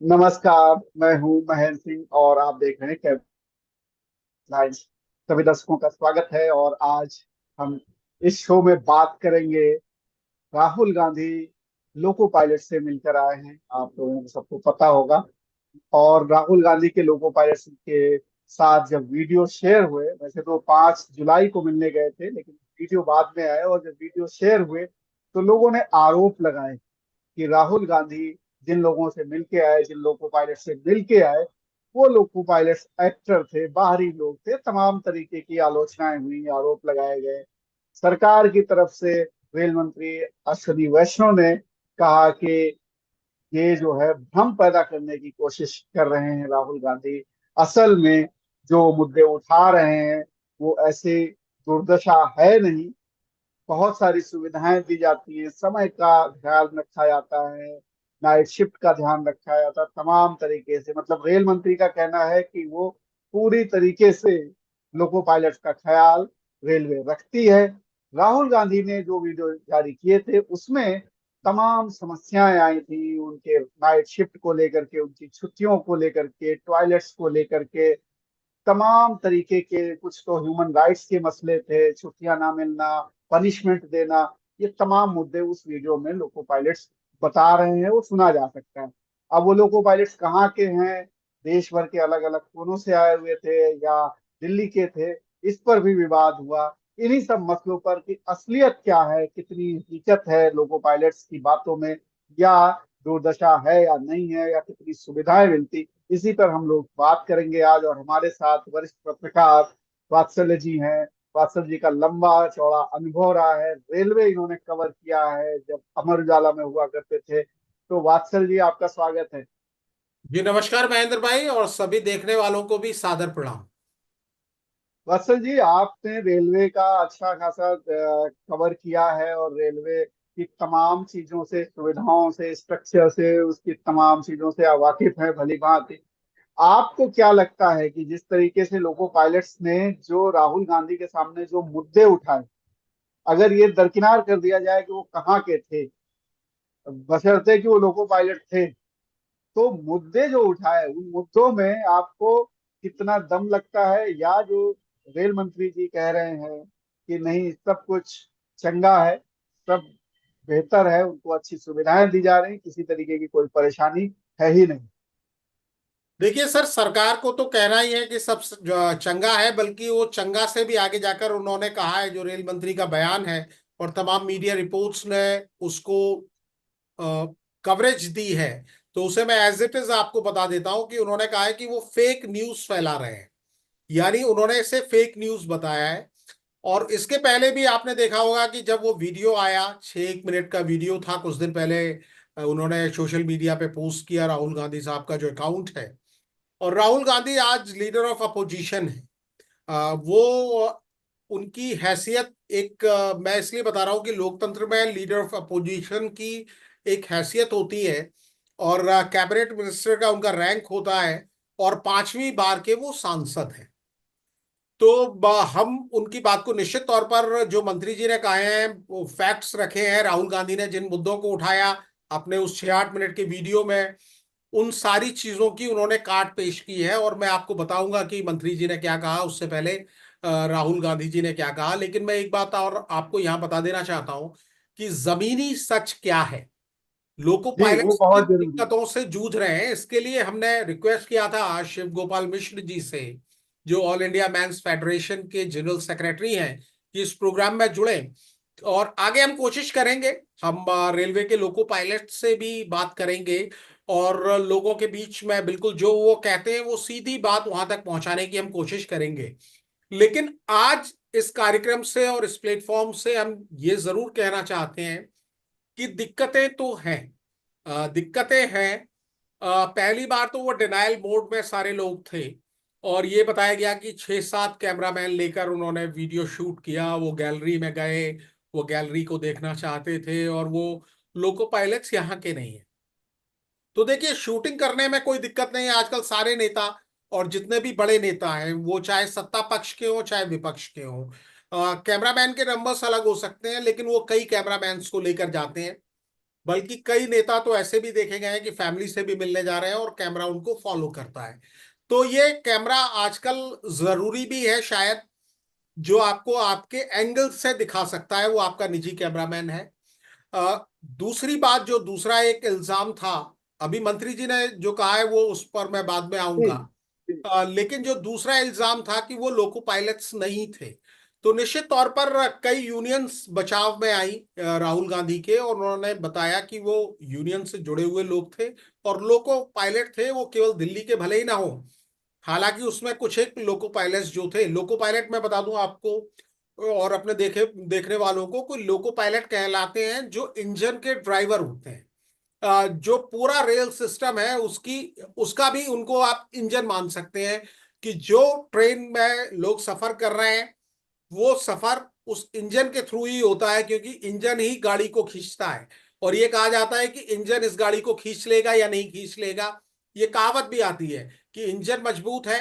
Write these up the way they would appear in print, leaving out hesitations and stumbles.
नमस्कार। मैं हूं महेंद्र सिंह और आप देख रहे हैं कैब लाइव। सभी दर्शकों का स्वागत है और आज हम इस शो में बात करेंगे। राहुल गांधी लोको पायलट से मिलकर आए हैं, आप लोगों को सबको पता होगा। और राहुल गांधी के लोको पायलट के साथ जब वीडियो शेयर हुए, वैसे तो 5 जुलाई को मिलने गए थे लेकिन वीडियो बाद में आए, और जब वीडियो शेयर हुए तो लोगों ने आरोप लगाए कि राहुल गांधी जिन लोगों से मिलके आए, जिन लोको पायलट से मिलके आए, वो लोको पायलट एक्टर थे, बाहरी लोग थे। तमाम तरीके की आलोचनाएं हुई, आरोप लगाए गए। सरकार की तरफ से रेल मंत्री अश्विनी वैष्णव ने कहा कि ये जो है भ्रम पैदा करने की कोशिश कर रहे हैं राहुल गांधी। असल में जो मुद्दे उठा रहे हैं वो ऐसे दुर्दशा है नहीं। बहुत सारी सुविधाएं दी जाती है, समय का ख्याल रखा जाता है, नाइट शिफ्ट का ध्यान रखा जाता है, तमाम तरीके से। मतलब रेल मंत्री का कहना है कि वो पूरी तरीके से लोको पायलट का ख्याल रेलवे रखती है। राहुल गांधी ने जो वीडियो जारी किए थे उसमें तमाम समस्याएं आई थी, उनके नाइट शिफ्ट को लेकर के, उनकी छुट्टियों को लेकर के, टॉयलेट्स को लेकर के, तमाम तरीके के। कुछ तो ह्यूमन राइट्स के मसले थे, छुट्टियां ना मिलना, पनिशमेंट देना। ये तमाम मुद्दे उस वीडियो में लोको पायलट्स बता रहे हैं, वो सुना जा सकता है। अब वो लोको पायलट्स कहाँ के हैं, देश भर के अलग अलग कोनों से आए हुए थे या दिल्ली के थे, इस पर भी विवाद हुआ। इन्हीं सब मसलों पर कि असलियत क्या है, कितनी हकीकत है लोको पायलट्स की बातों में, या दुर्दशा है या नहीं है, या कितनी सुविधाएं मिलती, इसी पर हम लोग बात करेंगे आज। और हमारे साथ वरिष्ठ पत्रकार वात्सल्य जी हैं। वात्सल्य जी का लंबा चौड़ा अनुभव रहा है, रेलवे इन्होंने कवर किया है जब अमर उजाला में हुआ करते थे। तो वात्सल्य जी, आपका स्वागत है। जी नमस्कार महेंद्र भाई और सभी देखने वालों को भी सादर प्रणाम। वत्सल जी, आपने रेलवे का अच्छा खासा कवर किया है और रेलवे की तमाम चीजों से, सुविधाओं से, स्ट्रक्चर से, उसकी तमाम चीजों से आप वाकिफ हैं भली भांति। आपको क्या लगता है कि जिस तरीके से लोको पायलट्स ने जो राहुल गांधी के सामने जो मुद्दे उठाए, अगर ये दरकिनार कर दिया जाए कि वो कहाँ के थे, बशर्ते कि वो लोको पायलट थे, तो मुद्दे जो उठाए उन मुद्दों में आपको कितना दम लगता है, या जो रेल मंत्री जी कह रहे हैं कि नहीं सब कुछ चंगा है, सब बेहतर है, उनको अच्छी सुविधाएं दी जा रही, किसी तरीके की कोई परेशानी है ही नहीं। देखिए सर, सरकार को तो कहना ही है कि सब चंगा है, बल्कि वो चंगा से भी आगे जाकर उन्होंने कहा है, जो रेल मंत्री का बयान है और तमाम मीडिया रिपोर्ट्स ने उसको कवरेज दी है, तो उसे मैं एज इट इज आपको बता देता हूं कि उन्होंने कहा है कि वो फेक न्यूज फैला रहे हैं। यानी उन्होंने इसे फेक न्यूज बताया है। और इसके पहले भी आपने देखा होगा कि जब वो वीडियो आया, 6 1 मिनट का वीडियो था, कुछ दिन पहले उन्होंने सोशल मीडिया पे पोस्ट किया, राहुल गांधी साहब का जो अकाउंट है। और राहुल गांधी आज लीडर ऑफ अपोजिशन है। वो उनकी हैसियत एक मैं इसलिए बता रहा हूं कि लोकतंत्र में लीडर ऑफ अपोजिशन की एक हैसियत होती है, और कैबिनेट मिनिस्टर का उनका रैंक होता है, और 5वीं बार के वो सांसद हैं। तो हम उनकी बात को निश्चित तौर पर, जो मंत्री जी ने कहे हैं वो फैक्ट्स रखे हैं, राहुल गांधी ने जिन मुद्दों को उठाया अपने उस 6 8 मिनट के वीडियो में, उन सारी चीजों की उन्होंने काट पेश की है। और मैं आपको बताऊंगा कि मंत्री जी ने क्या कहा, उससे पहले राहुल गांधी जी ने क्या कहा। लेकिन मैं एक बात और आपको यहां बता देना चाहता हूं कि जमीनी सच क्या है। लोको जी, वो पायलट्स बहुत जिन जरूरी है। दिक्कतों से जूझ रहे हैं, इसके लिए हमने रिक्वेस्ट किया था आज शिव गोपाल मिश्र जी से, जो ऑल इंडिया मैन्स फेडरेशन के जनरल सेक्रेटरी हैं, कि इस प्रोग्राम में जुड़े। और आगे हम कोशिश करेंगे, हम रेलवे के लोको पायलट से भी बात करेंगे, और लोगों के बीच में बिल्कुल जो वो कहते हैं वो सीधी बात वहां तक पहुंचाने की हम कोशिश करेंगे। लेकिन आज इस कार्यक्रम से और इस प्लेटफॉर्म से हम ये जरूर कहना चाहते हैं कि दिक्कतें तो हैं। दिक्कतें हैं। पहली बार तो वो डिनायल मोड में सारे लोग थे, और ये बताया गया कि 6 7 कैमरामैन लेकर उन्होंने वीडियो शूट किया, वो गैलरी में गए, वो गैलरी को देखना चाहते थे, और वो लोको पायलट्स यहाँ के नहीं है। तो देखिए, शूटिंग करने में कोई दिक्कत नहीं है। आजकल सारे नेता और जितने भी बड़े नेता हैं, वो चाहे सत्ता पक्ष के हो चाहे विपक्ष के हो, कैमरामैन के नंबर्स अलग हो सकते हैं, लेकिन वो कई कैमरामैन्स को लेकर जाते हैं। बल्कि कई नेता तो ऐसे भी देखे गए हैं कि फैमिली से भी मिलने जा रहे हैं और कैमरा उनको फॉलो करता है। तो ये कैमरा आजकल जरूरी भी है शायद, जो आपको आपके एंगल से दिखा सकता है वो आपका निजी कैमरामैन है। दूसरी बात, जो दूसरा एक इल्जाम था, अभी मंत्री जी ने जो कहा है वो उस पर मैं बाद में जी आऊंगा। जी लेकिन जो दूसरा इल्जाम था कि वो लोको पायलट्स नहीं थे, तो निश्चित तौर पर कई यूनियंस बचाव में आई राहुल गांधी के, और उन्होंने बताया कि वो यूनियन से जुड़े हुए लोग थे और लोको पायलट थे वो केवल दिल्ली के भले ही ना हो। हालांकि उसमें कुछ एक लोको पायलट्स जो थे, लोको पायलट मैं बता दूं आपको और अपने देखने वालों को, कोई लोको पायलट कहलाते हैं जो इंजन के ड्राइवर होते हैं। जो पूरा रेल सिस्टम है उसकी उसका भी उनको आप इंजन मान सकते हैं, कि जो ट्रेन में लोग सफर कर रहे हैं वो सफर उस इंजन के थ्रू ही होता है, क्योंकि इंजन ही गाड़ी को खींचता है। और ये कहा जाता है कि इंजन इस गाड़ी को खींच लेगा या नहीं खींच लेगा। ये कहावत भी आती है कि इंजन मजबूत है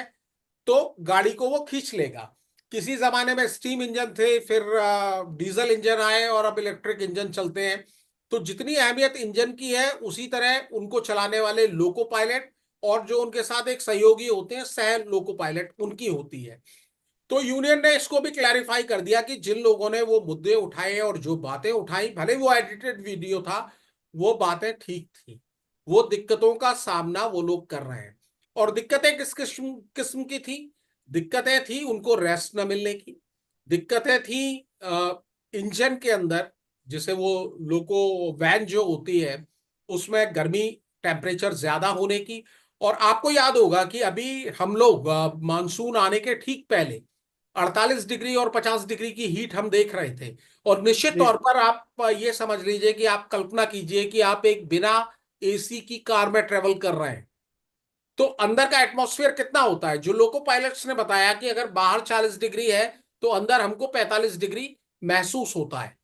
तो गाड़ी को वो खींच लेगा। किसी जमाने में स्टीम इंजन थे, फिर डीजल इंजन आए और अब इलेक्ट्रिक इंजन चलते हैं। तो जितनी अहमियत इंजन की है उसी तरह उनको चलाने वाले लोको पायलट और जो उनके साथ एक सहयोगी होते हैं सह लोको पायलट, उनकी होती है। तो यूनियन ने इसको भी क्लैरिफाई कर दिया कि जिन लोगों ने वो मुद्दे उठाए और जो बातें उठाई, भले वो एडिटेड वीडियो था, वो बातें ठीक थी। वो दिक्कतों का सामना वो लोग कर रहे हैं। और दिक्कतें किस किस्म किस्म की थी? दिक्कतें थी उनको रेस्ट न मिलने की। दिक्कतें थी इंजन के अंदर, जिसे वो लोको वैन जो होती है उसमें गर्मी, टेम्परेचर ज्यादा होने की। और आपको याद होगा कि अभी हम लोग मानसून आने के ठीक पहले 48 डिग्री और 50 डिग्री की हीट हम देख रहे थे। और निश्चित जी तौर पर आप ये समझ लीजिए कि आप कल्पना कीजिए कि आप एक बिना एसी की कार में ट्रेवल कर रहे हैं, तो अंदर का एटमॉस्फेयर कितना होता है। जो लोको पायलट्स ने बताया कि अगर बाहर 40 डिग्री है तो अंदर हमको 45 डिग्री महसूस होता है।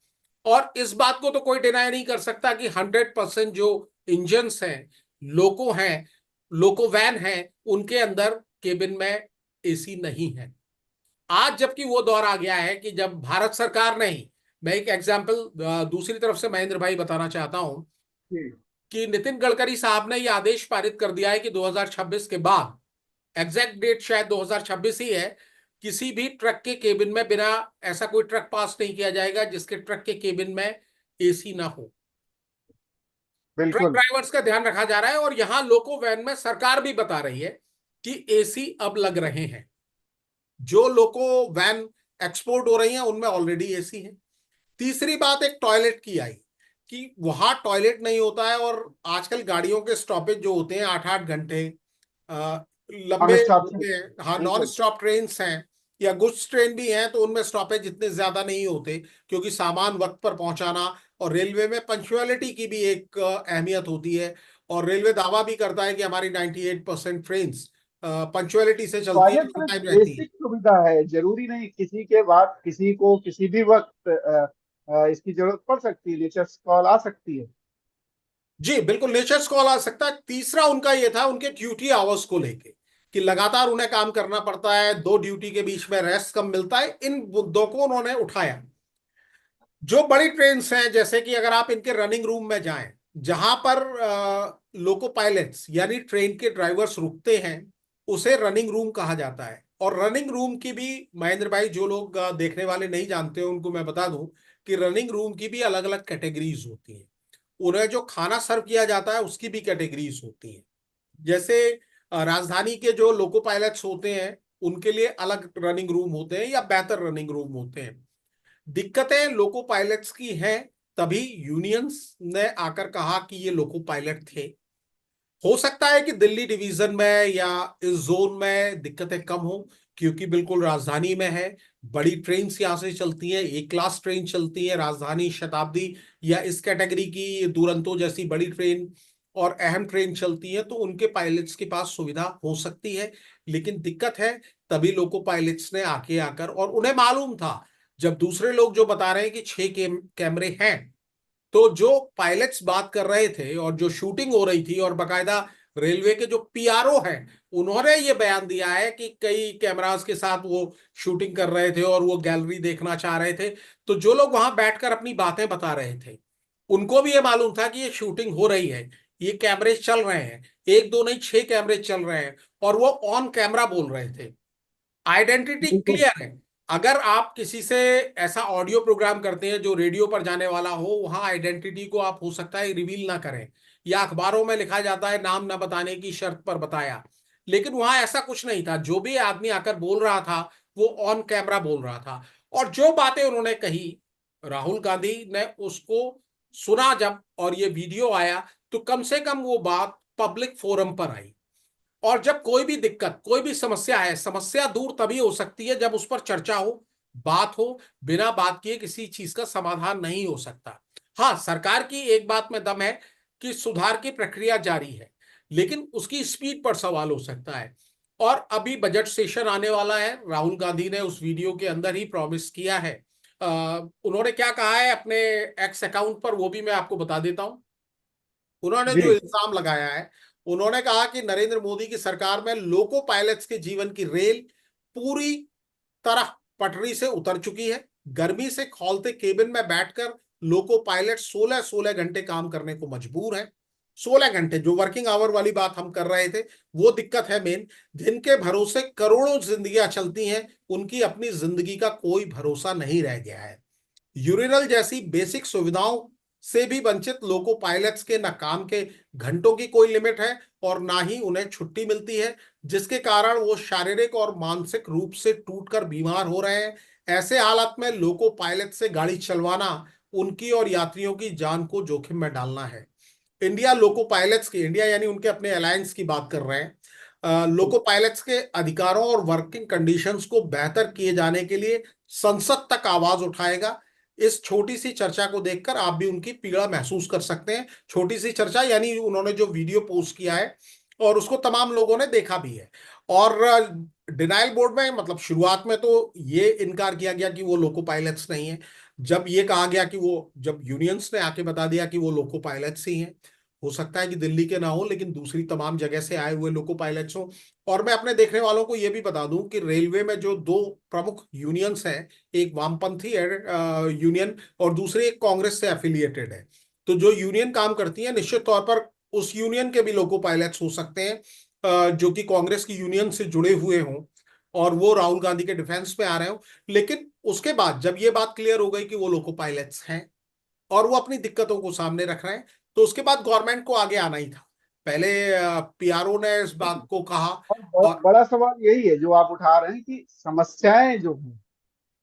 और इस बात को तो कोई डिनाई नहीं कर सकता कि 100% जो इंजन्स हैं, लोको हैं, लोको वैन हैं, उनके अंदर केबिन में एसी नहीं है। आज जबकि वो दौर आ गया है कि जब भारत सरकार ने ही, मैं एक एग्जाम्पल दूसरी तरफ से महेंद्र भाई बताना चाहता हूं, जी। कि नितिन गडकरी साहब ने ये आदेश पारित कर दिया है कि 2026 के बाद, एग्जैक्ट डेट शायद 2026 ही है, किसी भी ट्रक के केबिन में बिना, ऐसा कोई ट्रक पास नहीं किया जाएगा जिसके ट्रक के केबिन में एसी ना हो। ट्रक बिल्कुल। ड्राइवर्स का ध्यान रखा जा रहा है, और यहां लोको वैन में सरकार भी बता रही है कि एसी अब लग रहे हैं। जो लोको वैन एक्सपोर्ट हो रही हैं उनमें ऑलरेडी एसी है। तीसरी बात एक टॉयलेट की आई, कि वहां टॉयलेट नहीं होता है। और आजकल गाड़ियों के स्टॉपेज जो होते हैं 8-8 घंटे नॉन लंबे स्टॉप से। होते हैं, हाँ नॉन बिल्कुल। स्टॉप ट्रेन हैं या गुड्स ट्रेन भी हैं, तो उनमें स्टॉपेज इतने ज्यादा नहीं होते, क्योंकि सामान वक्त पर पहुंचाना, और रेलवे में पंक्चुअलिटी की भी एक अहमियत होती है। और रेलवे दावा भी करता है कि हमारी 98% ट्रेन पंक्चुअलिटी से चलती है, टॉयलेट ऑन तो टाइम रहती है। बेसिक सुविधा है, जरूरी नहीं किसी के बाद किसी को किसी भी वक्त इसकी जरूरत पड़ सकती है, नेचर कॉल आ सकती है। जी बिल्कुल, नेचर्स कॉल आ सकता है। तीसरा उनका ये था उनके ड्यूटी आवर्स को लेके, कि लगातार उन्हें काम करना पड़ता है, दो ड्यूटी के बीच में रेस्ट कम मिलता है। इन मुद्दों को उन्होंने उठाया। जो बड़ी ट्रेन हैं, जैसे कि अगर आप इनके रनिंग रूम में जाएं, जहां पर लोको पायलट्स यानी ट्रेन के ड्राइवर्स रुकते हैं, उसे रनिंग रूम कहा जाता है। और रनिंग रूम की भी, महेंद्र भाई, जो लोग देखने वाले नहीं जानते हैं उनको मैं बता दूं कि रनिंग रूम की भी अलग अलग कैटेगरीज होती हैं। उन्हें जो खाना सर्व किया जाता है उसकी भी कैटेगरीज होती हैं। जैसे राजधानी के जो लोको पायलट्स होते हैं उनके लिए अलग रनिंग रूम होते हैं या बेहतर रनिंग रूम होते हैं। दिक्कतें लोको पायलट्स की हैं, तभी यूनियंस ने आकर कहा कि ये लोको पायलट थे। हो सकता है कि दिल्ली डिवीजन में या इस जोन में दिक्कतें कम हो, क्योंकि बिल्कुल राजधानी में है। बड़ी ट्रेन यहाँ से चलती हैं, एक क्लास ट्रेन चलती है, राजधानी, शताब्दी या इस कैटेगरी की दुरंतो जैसी बड़ी ट्रेन और अहम ट्रेन चलती है, तो उनके पायलट्स के पास सुविधा हो सकती है। लेकिन दिक्कत है तभी लोको पायलट्स ने आके आकर, और उन्हें मालूम था, जब दूसरे लोग जो बता रहे हैं कि 6 कैमरे हैं, तो जो पायलट्स बात कर रहे थे और जो शूटिंग हो रही थी, और बकायदा रेलवे के जो पीआरओ हैं उन्होंने ये बयान दिया है कि कई कैमरास के साथ वो शूटिंग कर रहे थे और वो गैलरी देखना चाह रहे थे। तो जो लोग वहां बैठकर अपनी बातें बता रहे थे, उनको भी ये मालूम था कि ये शूटिंग हो रही है, ये कैमरे चल रहे हैं, एक दो नहीं 6 कैमरे चल रहे हैं, और वो ऑन कैमरा बोल रहे थे। आइडेंटिटी बिल्कुल। क्लियर है। अगर आप किसी से ऐसा ऑडियो प्रोग्राम करते हैं जो रेडियो पर जाने वाला हो, वहां आइडेंटिटी को आप हो सकता है रिवील ना करें, या अखबारों में लिखा जाता है नाम ना बताने की शर्त पर बताया, लेकिन वहां ऐसा कुछ नहीं था। जो भी आदमी आकर बोल रहा था वो ऑन कैमरा बोल रहा था। और जो बातें उन्होंने कही, राहुल गांधी ने उसको सुना जब, और ये वीडियो आया, तो कम से कम वो बात पब्लिक फोरम पर आई। और जब कोई भी दिक्कत, कोई भी समस्या है, समस्या दूर तभी हो सकती है जब उस पर चर्चा हो, बात हो। बिना बात किए किसी चीज का समाधान नहीं हो सकता। हाँ, सरकार की एक बात में दम है कि सुधार की प्रक्रिया जारी है, लेकिन उसकी स्पीड पर सवाल हो सकता है। और अभी बजट सेशन आने वाला है। राहुल गांधी ने उस वीडियो के अंदर ही प्रॉमिस किया है। उन्होंने क्या कहा है अपने एक्स अकाउंट पर, वो भी मैं आपको बता देता हूं। उन्होंने जो जी। इल्जाम लगाया है, उन्होंने कहा कि नरेंद्र मोदी की सरकार में लोको पायलट्स के जीवन की रेल पूरी तरह पटरी से उतर चुकी है। गर्मी से खौलते केबिन में बैठकर लोको पायलट 16-16 घंटे काम करने को मजबूर है। 16 घंटे, जो वर्किंग आवर वाली बात हम कर रहे थे, वो दिक्कत है मेन। जिनके भरोसे करोड़ों जिंदगियां चलती हैं, उनकी अपनी जिंदगी का कोई भरोसा नहीं रह गया है। यूरिनल जैसी बेसिक सुविधाओं से भी वंचित लोको पायलट्स के न काम के घंटों की कोई लिमिट है, और ना ही उन्हें छुट्टी मिलती है, जिसके कारण वो शारीरिक और मानसिक रूप से टूटकर बीमार हो रहे हैं। ऐसे हालात में लोको पायलट से गाड़ी चलवाना उनकी और यात्रियों की जान को जोखिम में डालना है। इंडिया लोको पायलट्स की, इंडिया यानी उनके अपने अलायंस की बात कर रहे हैं, लोको पायलट्स के अधिकारों और वर्किंग कंडीशंस को बेहतर किए जाने के लिए संसद तक आवाज उठाएगा। इस छोटी सी चर्चा को देखकर आप भी उनकी पीड़ा महसूस कर सकते हैं। छोटी सी चर्चा यानी उन्होंने जो वीडियो पोस्ट किया है, और उसको तमाम लोगों ने देखा भी है। और डिनाइल बोर्ड में, मतलब शुरुआत में तो ये इनकार किया गया कि वो लोको पायलट्स नहीं है। जब ये कहा गया कि वो, जब यूनियंस ने आके बता दिया कि वो लोको पायलट्स ही हैं, हो सकता है कि दिल्ली के ना हो लेकिन दूसरी तमाम जगह से आए हुए लोको पायलट्स हो। और मैं अपने देखने वालों को यह भी बता दूं कि रेलवे में जो दो प्रमुख यूनियंस हैं, एक वामपंथी यूनियन और दूसरी एक कांग्रेस से एफिलिएटेड है। तो जो यूनियन काम करती है, निश्चित तौर पर उस यूनियन के भी लोको पायलट्स हो सकते हैं, जो कि कांग्रेस की यूनियन से जुड़े हुए हों, और वो राहुल गांधी के डिफेंस में आ रहे हो। लेकिन उसके बाद जब ये बात क्लियर हो गई कि वो लोको पायलट्स हैं और वो अपनी दिक्कतों को सामने रख रहे हैं, तो उसके बाद गवर्नमेंट को आगे आना ही था। पहले पीआरओ ने इस बात को कहा। और बहुत और बड़ा सवाल यही है जो आप उठा रहे हैं कि समस्याएं जो हैं,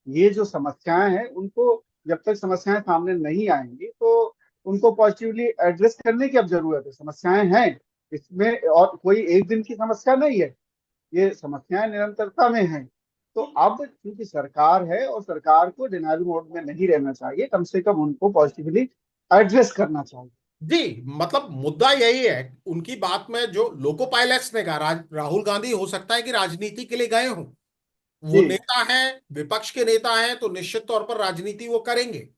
ये जो समस्याएं हैं उनको, जब तक समस्याएं सामने नहीं आएंगी तो उनको पॉजिटिवली एड्रेस करने की अब जरूरत है। समस्याएं हैं इसमें, और कोई एक दिन की समस्या नहीं है, ये समस्याएं निरंतरता में हैं। तो अब क्योंकि सरकार है और सरकार को डिनायल मोड में नहीं रहना चाहिए, कम से कम उनको पॉजिटिवली एड्रेस करना चाहिए। जी, मतलब मुद्दा यही है उनकी बात में, जो लोको पायलट्स ने कहा, राहुल गांधी हो सकता है कि राजनीति के लिए गए हों, वो जी। नेता हैं, विपक्ष के नेता हैं, तो निश्चित तौर पर राजनीति वो करेंगे।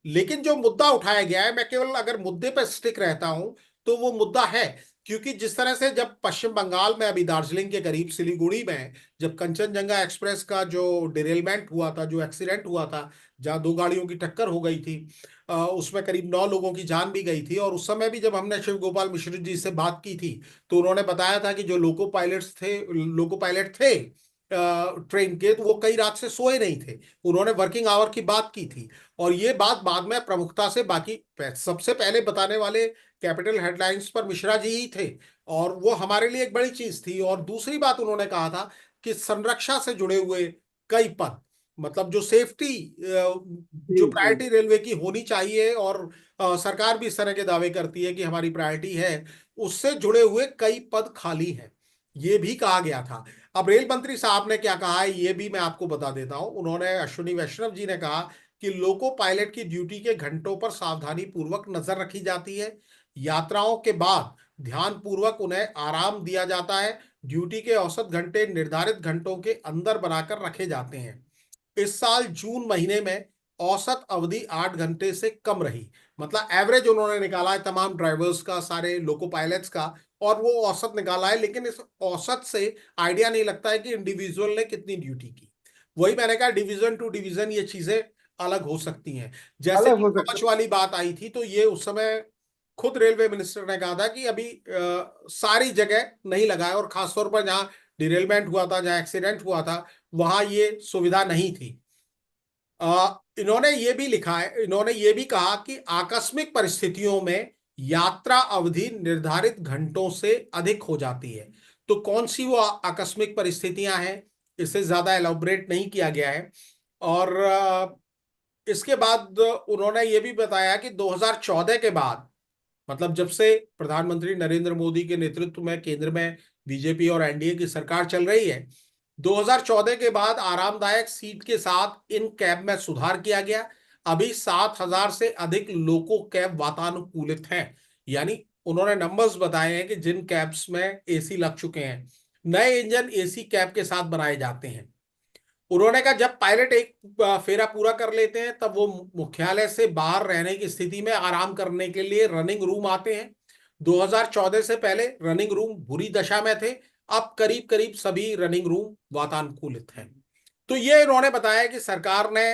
लेकिन जो मुद्दा उठाया गया है, मैं केवल अगर मुद्दे पर स्टिक रहता हूं, तो वो मुद्दा है, क्योंकि जिस तरह से जब पश्चिम बंगाल में अभी दार्जिलिंग के करीब सिलीगुड़ी में जब कंचनजंगा एक्सप्रेस का जो डिरेलमेंट हुआ था, जो एक्सीडेंट हुआ था, जहां दो गाड़ियों की टक्कर हो गई थी, उसमें करीब 9 लोगों की जान भी गई थी। और उस समय भी जब हमने शिव गोपाल मिश्र जी से बात की थी, तो उन्होंने बताया था कि जो लोको पायलट थे ट्रेन के, तो वो कई रात से सोए नहीं थे। उन्होंने वर्किंग आवर की बात की थी। और ये बात बाद में प्रमुखता से, बाकी सबसे पहले बताने वाले कैपिटल हेडलाइंस पर मिश्रा जी ही थे, और वो हमारे लिए एक बड़ी चीज थी। और दूसरी बात उन्होंने कहा था कि संरक्षा से जुड़े हुए कई पद, मतलब जो सेफ्टी, जी। जो जी। प्रायोरिटी रेलवे की होनी चाहिए, और सरकार भी इस तरह के दावे करती है कि हमारी प्रायोरिटी है, उससे जुड़े हुए कई पद खाली हैं, ये भी कहा गया था। अब रेल मंत्री साहब ने क्या कहा है, ये भी मैं आपको बता देता हूं। उन्होंने, अश्विनी वैष्णव जी ने कहा कि लोको पायलट की ड्यूटी के घंटों पर सावधानी पूर्वक नजर रखी जाती है। यात्राओं के बाद ध्यान पूर्वक उन्हें आराम दिया जाता है। ड्यूटी के औसत घंटे निर्धारित घंटों के अंदर बनाकर रखे जाते हैं। इस साल जून महीने में औसत अवधि 8 घंटे से कम रही। मतलब एवरेज उन्होंने निकाला है तमाम ड्राइवर्स का, सारे लोको पायलट्स का, और वो औसत निकाला है। लेकिन इस औसत से आइडिया नहीं लगता है कि इंडिविजुअल ने कितनी ड्यूटी की। वही मैंने कहा, डिवीजन टू डिवीजन ये चीजें अलग हो सकती हैं। जैसे अलग कि हो सकते कवच वाली बात आई थी, तो ये उस समय खुद रेलवे मिनिस्टर ने कहा था कि अभी सारी जगह नहीं लगा है, और खासतौर पर जहां डिरेलमेंट हुआ था, जहां एक्सीडेंट हुआ था, वहां ये सुविधा नहीं थी। इन्होंने ये भी लिखा है, इन्होंने ये भी कहा कि आकस्मिक परिस्थितियों में यात्रा अवधि निर्धारित घंटों से अधिक हो जाती है। तो कौन सी वो आकस्मिक परिस्थितियां हैं, इसे ज्यादा एलोबरेट नहीं किया गया है। और इसके बाद उन्होंने ये भी बताया कि 2014 के बाद, मतलब जब से प्रधानमंत्री नरेंद्र मोदी के नेतृत्व में केंद्र में बीजेपी और एनडीए की सरकार चल रही है, 2014 के बाद आरामदायक सीट के साथ इन कैब में सुधार किया गया। अभी 7,000 से अधिक लोको कैब वातानुकूलित हैं। यानी उन्होंने नंबर्स बताए हैं कि जिन कैब्स में एसी लग चुके हैं, नए इंजन एसी कैब के साथ बनाए जाते हैं। उन्होंने कहा जब पायलट एक फेरा पूरा कर लेते हैं, तब वो मुख्यालय से बाहर रहने की स्थिति में आराम करने के लिए रनिंग रूम आते हैं। 2014 से पहले रनिंग रूम बुरी दशा में थे, अब करीब करीब सभी रनिंग रूम वातानुकूलित हैं। तो ये इन्होंने बताया कि सरकार ने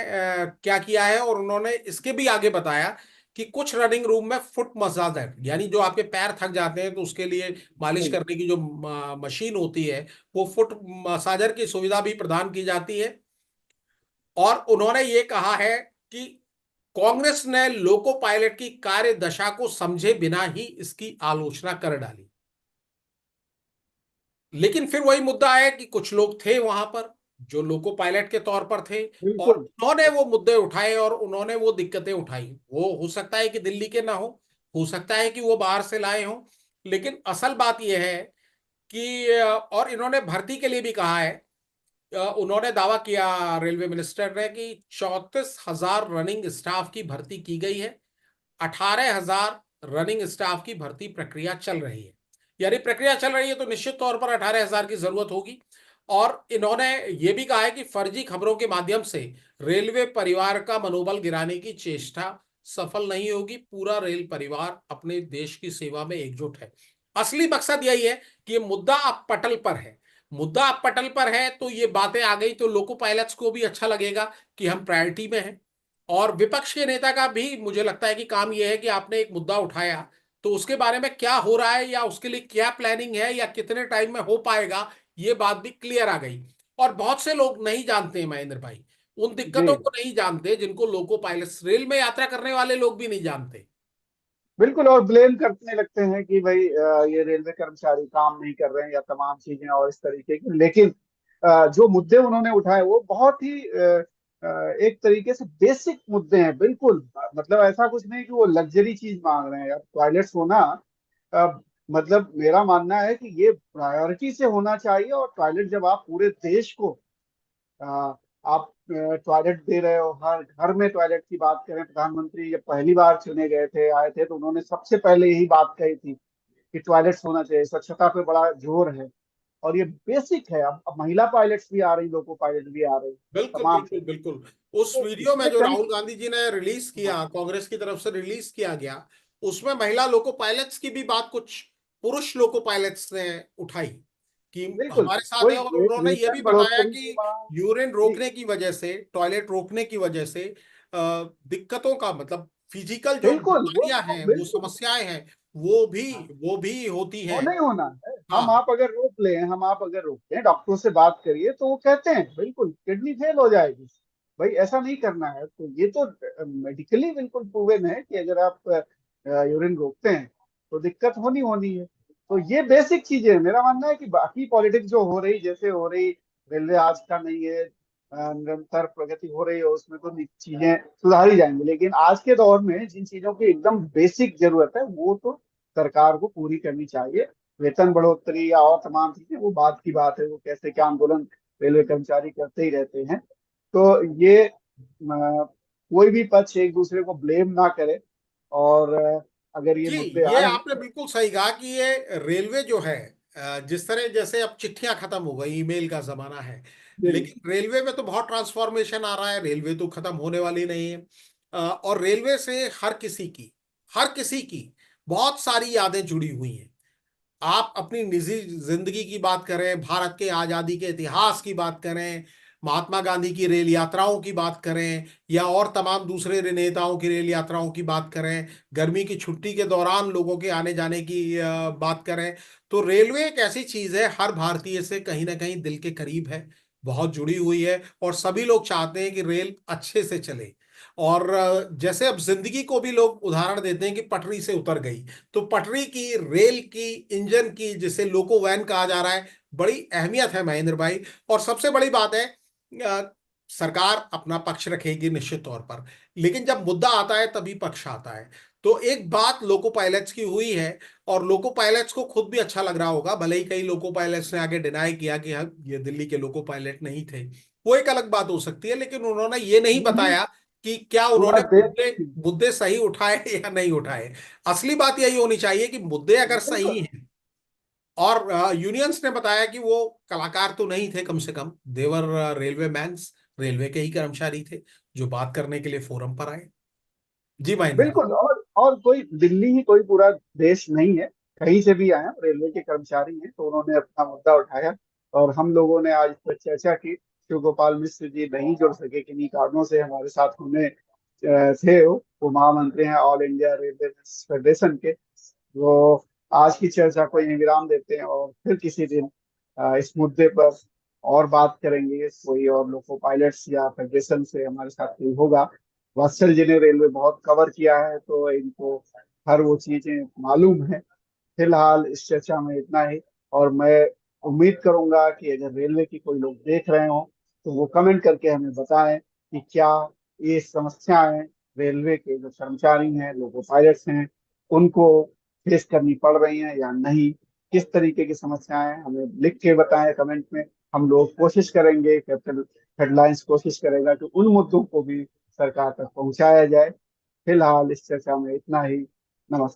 क्या किया है, और उन्होंने इसके भी आगे बताया कि कुछ रनिंग रूम में फुट मसाजर, यानी जो आपके पैर थक जाते हैं तो उसके लिए मालिश हैं। करने की जो मशीन होती है, वो फुट मसाजर की सुविधा भी प्रदान की जाती है। और उन्होंने ये कहा है कि कांग्रेस ने लोको पायलट की कार्य दशा को समझे बिना ही इसकी आलोचना कर डाली। लेकिन फिर वही मुद्दा है कि कुछ लोग थे वहां पर जो लोको पायलट के तौर पर थे, और बिल्कुल। उन्होंने वो मुद्दे उठाए और उन्होंने वो दिक्कतें उठाई। वो हो सकता है कि दिल्ली के ना हो सकता है कि वो बाहर से लाए हों। लेकिन असल बात यह है कि और इन्होंने भर्ती के लिए भी कहा है। उन्होंने दावा किया रेलवे मिनिस्टर ने कि 34,000 रनिंग स्टाफ की भर्ती की गई है। 18,000 रनिंग स्टाफ की भर्ती प्रक्रिया चल रही है। यानी प्रक्रिया चल रही है तो निश्चित तौर पर 18,000 की जरूरत होगी। और इन्होंने ये भी कहा है कि फर्जी खबरों के माध्यम से रेलवे परिवार का मनोबल गिराने की चेष्टा सफल नहीं होगी। पूरा रेल परिवार अपने देश की सेवा में एकजुट है। असली मकसद यही है कि ये मुद्दा अब पटल पर है। मुद्दा अब पटल पर है तो ये बातें आ गई तो लोको पायलट्स को भी अच्छा लगेगा कि हम प्रायोरिटी में हैं। और विपक्ष के नेता का भी मुझे लगता है कि काम यह है कि आपने एक मुद्दा उठाया, तो उसके बारे में क्या हो रहा है या उसके लिए क्या प्लानिंग है या कितने टाइम में हो पाएगा, ये बात भी क्लियर आ गई। और बहुत से लोग नहीं जानते हैं महेंद्र भाई, उन जी। दिक्कतों को नहीं जानते जिनको लोको पायलट्स, रेल में यात्रा करने वाले लोग भी नहीं जानते। बिल्कुल, और ब्लेम करने लगते हैं कि भाई ये रेलवे कर्मचारी काम नहीं कर रहे हैं या तमाम चीजें और इस तरीके की। लेकिन जो मुद्दे उन्होंने उठाए वो बहुत ही एक तरीके से बेसिक मुद्दे हैं। बिल्कुल, मतलब ऐसा कुछ नहीं कि वो लग्जरी चीज मांग रहे हैं। यार टॉयलेट्स होना, मतलब मेरा मानना है कि ये प्रायोरिटी से होना चाहिए। और टॉयलेट जब आप पूरे देश को आप टॉयलेट दे रहे हो, हर घर में टॉयलेट की बात करें, प्रधानमंत्री जब पहली बार चुने गए थे, आए थे, तो उन्होंने सबसे पहले यही बात कही थी कि टॉयलेट्स होना चाहिए। स्वच्छता पे बड़ा जोर है और ये बेसिक है। अब महिला पायलट्स भी आ रही, लोको पायलट भी आ रही, बिल्कुल तमाम बिल्कुल चीजें। बिल्कुल। उस तो वीडियो में इसमें जो कहीं, राहुल गांधी जी ने रिलीज हाँ, किया, कांग्रेस की तरफ से रिलीज किया गया, उसमें महिला लोको पायलट्स की भी बात कुछ पुरुष लोको पायलट्स ने उठाई कि बिल्कुल। हमारे साथ कोई है। और उन्होंने ये भी वेतन बताया बढ़ोतरी की कि मांग। यूरिन जी। रोकने की वजह से, टॉयलेट रोकने की वजह से दिक्कतों का मतलब फिजिकल जो बिल्कुल, वो बीमारियां तो हैं, वो बिल्कुल। समस्याएं हैं, वो भी हाँ, वो भी होती वो हैं। नहीं होना है। हम हाँ आप अगर रोक लें, हम आप अगर रोकते हैं, डॉक्टरों से बात करिए तो वो कहते हैं बिल्कुल किडनी फेल हो जाएगी। भाई ऐसा नहीं करना है। तो ये तो मेडिकली बिल्कुल प्रूवन है कि अगर आप यूरिन रोकते हैं तो दिक्कत होनी होनी है। तो ये बेसिक चीजें हैं। मेरा मानना है कि बाकी पॉलिटिक्स जो हो रही, जैसे हो रही, रेलवे आज का नहीं है, निरंतर प्रगति हो रही है, उसमें तो चीजें सुधारी जाएंगी। लेकिन आज के दौर में जिन चीजों की एकदम बेसिक जरूरत है वो तो सरकार को पूरी करनी चाहिए। वेतन बढ़ोतरी या और तमाम चीजें वो बात की बात है, वो कैसे क्या आंदोलन रेलवे कर्मचारी करते ही रहते हैं। तो ये कोई भी पक्ष एक दूसरे को ब्लेम ना करे। और अगर ये जी, मुद्दे ये आए हैं आपने बिल्कुल सही कहा कि ये रेलवे जो है, जिस तरह जैसे अब चिट्ठियां खत्म हो गई, ईमेल का जमाना है, जी। लेकिन रेलवे में तो बहुत ट्रांसफॉर्मेशन आ रहा है। रेलवे तो खत्म होने वाली नहीं है। और रेलवे से हर किसी की बहुत सारी यादें जुड़ी हुई हैं। आप अपनी निजी जिंदगी की बात करें, भारत के आजादी के इतिहास की बात करें, महात्मा गांधी की रेल यात्राओं की बात करें, या और तमाम दूसरे नेताओं की रेल यात्राओं की बात करें, गर्मी की छुट्टी के दौरान लोगों के आने जाने की बात करें, तो रेलवे एक ऐसी चीज है, हर भारतीय से कहीं ना कहीं दिल के करीब है, बहुत जुड़ी हुई है, और सभी लोग चाहते हैं कि रेल अच्छे से चले। और जैसे अब जिंदगी को भी लोग उदाहरण देते हैं कि पटरी से उतर गई, तो पटरी की, रेल की, इंजन की, जिसे लोको वैन कहा जा रहा है, बड़ी अहमियत है महेंद्र भाई। और सबसे बड़ी बात है, सरकार अपना पक्ष रखेगी निश्चित तौर पर, लेकिन जब मुद्दा आता है तभी पक्ष आता है। तो एक बात लोको पायलट्स की हुई है, और लोको पायलट्स को खुद भी अच्छा लग रहा होगा, भले ही कई लोको पायलट्स ने आगे डिनाई किया कि हाँ ये दिल्ली के लोको पायलट नहीं थे, वो एक अलग बात हो सकती है, लेकिन उन्होंने ये नहीं नहीं, बताया कि क्या पूरा उन्होंने देश। मुद्दे मुद्दे सही उठाए या नहीं उठाए। असली बात यही होनी चाहिए कि मुद्दे अगर सही बिल्कुल। हैं, और यूनियंस ने बताया कि वो कलाकार तो नहीं थे, कम से कम देवर रेलवे मैन्स, रेलवे के ही कर्मचारी थे जो बात करने के लिए फोरम पर आए। जी महेंद्र जी। बिल्कुल। और कोई दिल्ली ही कोई पूरा देश नहीं है, कहीं से भी आए हैं, रेलवे के कर्मचारी हैं, तो उन्होंने अपना मुद्दा उठाया और हम लोगोों ने आज इस पर चर्चा की। शिव गोपाल मिश्र जी नहीं जुड़ सके किन्हीं कारणों से, हमारे साथ होने थे, वो महामंत्री हैं ऑल इंडिया रेलवे फेडरेशन के। वो आज की चर्चा को यहीं विराम देते हैं और फिर किसी दिन इस मुद्दे पर और बात करेंगे। कोई और लोको पायलट्स या फेडरेशन से हमारे साथ कोई होगा। वत्सल जी ने रेलवे बहुत कवर किया है, तो इनको हर वो चीजें मालूम है। फिलहाल इस चर्चा में इतना ही। और मैं उम्मीद करूंगा कि अगर रेलवे की कोई लोग देख रहे हो तो वो कमेंट करके हमें बताएं कि क्या ये समस्याएं रेलवे के जो कर्मचारी हैं, लोको पायलट्स हैं, उनको फेस करनी पड़ रही हैं या नहीं। किस तरीके की समस्याएं हैं, हमें लिख के बताएं कमेंट में। हम लोग कोशिश करेंगे, कैपिटल हेडलाइंस कोशिश करेगा कि उन मुद्दों को भी सरकार तक पहुंचाया जाए। फिलहाल इस चर्चा में इतना ही। नमस्कार।